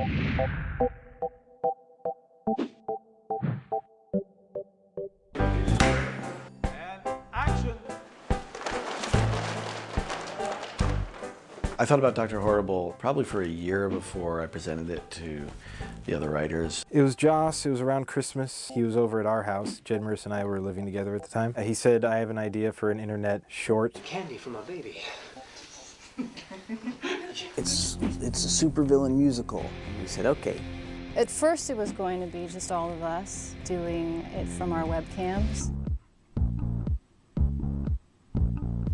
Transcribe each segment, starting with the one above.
I thought about Dr. Horrible probably for a year before I presented it to the other writers. It was Joss. It was around Christmas. He was over at our house. Jed Merce and I were living together at the time. He said, I have an idea for an internet short. Candy for my baby. It's a supervillain musical. We said, okay. At first it was going to be just all of us doing it from our webcams.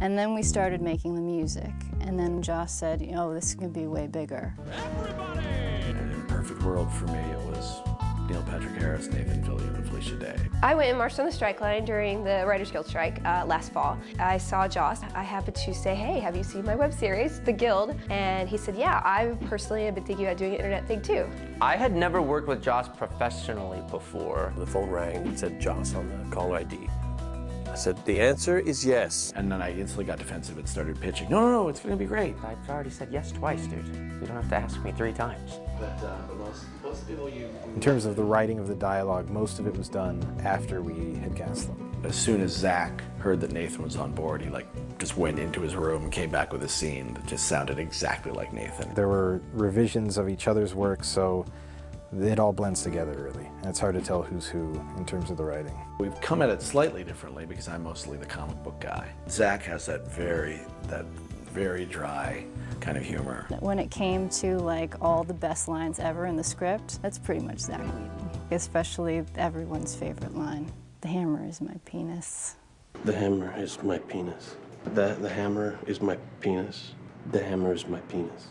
And then we started making the music. And then Joss said, you know, this is going to be way bigger. Everybody! In a perfect world for me, it was Neil Patrick Harris, Nathan Fillion, and Felicia Day. I went and marched on the strike line during the Writers Guild strike last fall. I saw Joss. I happened to say, hey, have you seen my web series, The Guild? And he said, yeah, I personally have been thinking about doing an internet thing too. I had never worked with Joss professionally before. The phone rang. It said Joss on the caller ID. I said, the answer is yes. And then I instantly got defensive and started pitching. No, it's gonna be great. I've already said yes twice, dude. You don't have to ask me 3 times. But most people In terms of the writing of the dialogue, most of it was done after we had cast them. As soon as Zach heard that Nathan was on board, he just went into his room and came back with a scene that just sounded exactly like Nathan. There were revisions of each other's work, so it all blends together, really. And it's hard to tell who's who in terms of the writing. We've come at it slightly differently because I'm mostly the comic book guy. Zach has that very dry kind of humor. When it came to like all the best lines ever in the script, that's pretty much Zach Whedon. Especially everyone's favorite line, "The hammer is my penis." The hammer is my penis. The hammer is my penis. The hammer is my penis.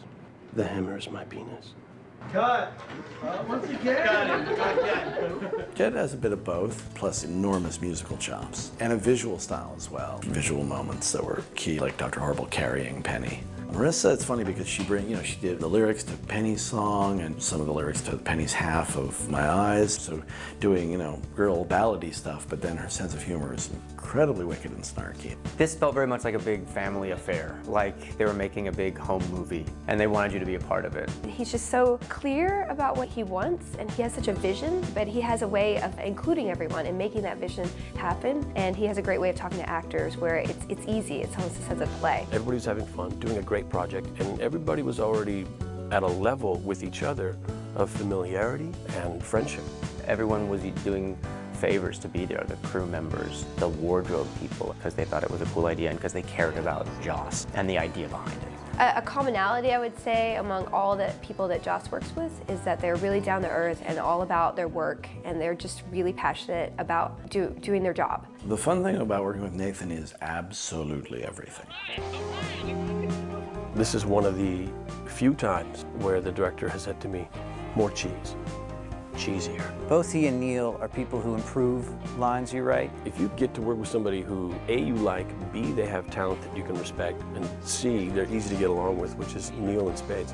The hammer is my penis. Cut! Once again! Jed has a bit of both, plus enormous musical chops, and a visual style as well. Visual moments that were key, like Dr. Horrible carrying Penny. Marissa, it's funny because she did the lyrics to Penny's song and some of the lyrics to Penny's half of My Eyes. So doing, girl ballady stuff, but then her sense of humor is incredibly wicked and snarky. This felt very much like a big family affair, like they were making a big home movie, and they wanted you to be a part of it. He's just so clear about what he wants, and he has such a vision, but he has a way of including everyone and making that vision happen, and he has a great way of talking to actors where it's easy, it's almost a sense of play. Everybody's having fun, doing a great project, and everybody was already at a level with each other of familiarity and friendship. Everyone was doing favors to be there, the crew members, the wardrobe people, because they thought it was a cool idea and because they cared about Joss and the idea behind it. A commonality, I would say, among all the people that Joss works with is that they're really down to earth and all about their work, and they're just really passionate about doing their job. The fun thing about working with Nathan is absolutely everything. This is one of the few times where the director has said to me, more cheese. Cheesier. Both he and Neil are people who improve lines you write. If you get to work with somebody who, A, you like, B, they have talent that you can respect, and C, they're easy to get along with, which is Neil in spades,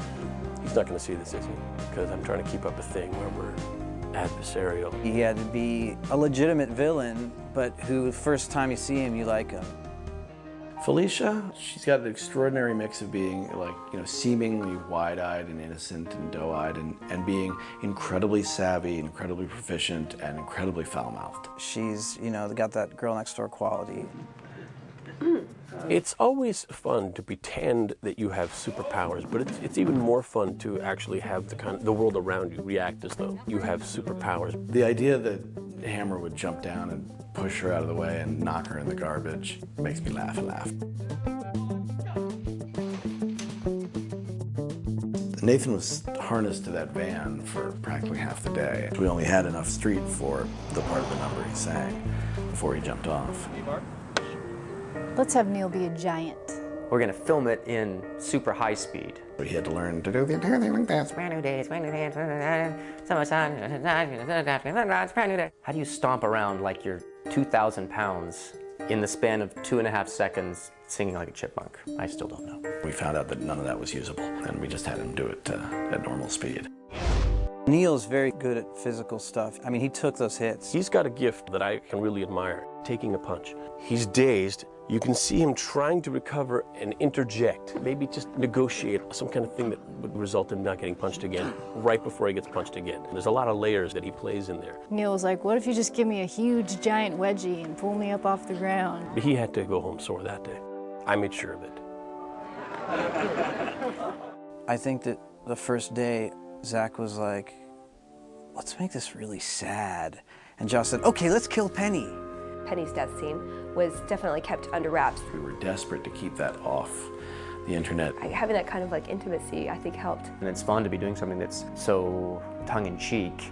he's not going to see this, is he? Because I'm trying to keep up a thing where we're adversarial. He had to be a legitimate villain, but who, the first time you see him, you like him. Felicia, she's got an extraordinary mix of being seemingly wide-eyed and innocent and doe-eyed and being incredibly savvy, incredibly proficient, and incredibly foul-mouthed. She's, got that girl next door quality. It's always fun to pretend that you have superpowers, but it's even more fun to actually have the world around you react as though you have superpowers. The idea that Hammer would jump down and push her out of the way and knock her in the garbage makes me laugh and laugh. Nathan was harnessed to that van for practically half the day. We only had enough street for the part of the number he sang before he jumped off. Let's have Neil be a giant. We're going to film it in super high speed. He had to learn to do the entire thing like that. How do you stomp around like you're 2,000 pounds in the span of 2.5 seconds singing like a chipmunk? I still don't know. We found out that none of that was usable, and we just had him do it at normal speed. Neil's very good at physical stuff. I mean, he took those hits. He's got a gift that I can really admire, taking a punch. He's dazed, You can see him trying to recover and interject, maybe just negotiate some kind of thing that would result in not getting punched again, right before he gets punched again. There's a lot of layers that he plays in there. Neil was like, what if you just give me a huge giant wedgie and pull me up off the ground? But he had to go home sore that day. I made sure of it. I think that the first day, Zach was like, let's make this really sad. And Josh said, okay, let's kill Penny. Penny's death scene was definitely kept under wraps. We were desperate to keep that off the internet. Having that kind of like intimacy, I think, helped. And it's fun to be doing something that's so tongue-in-cheek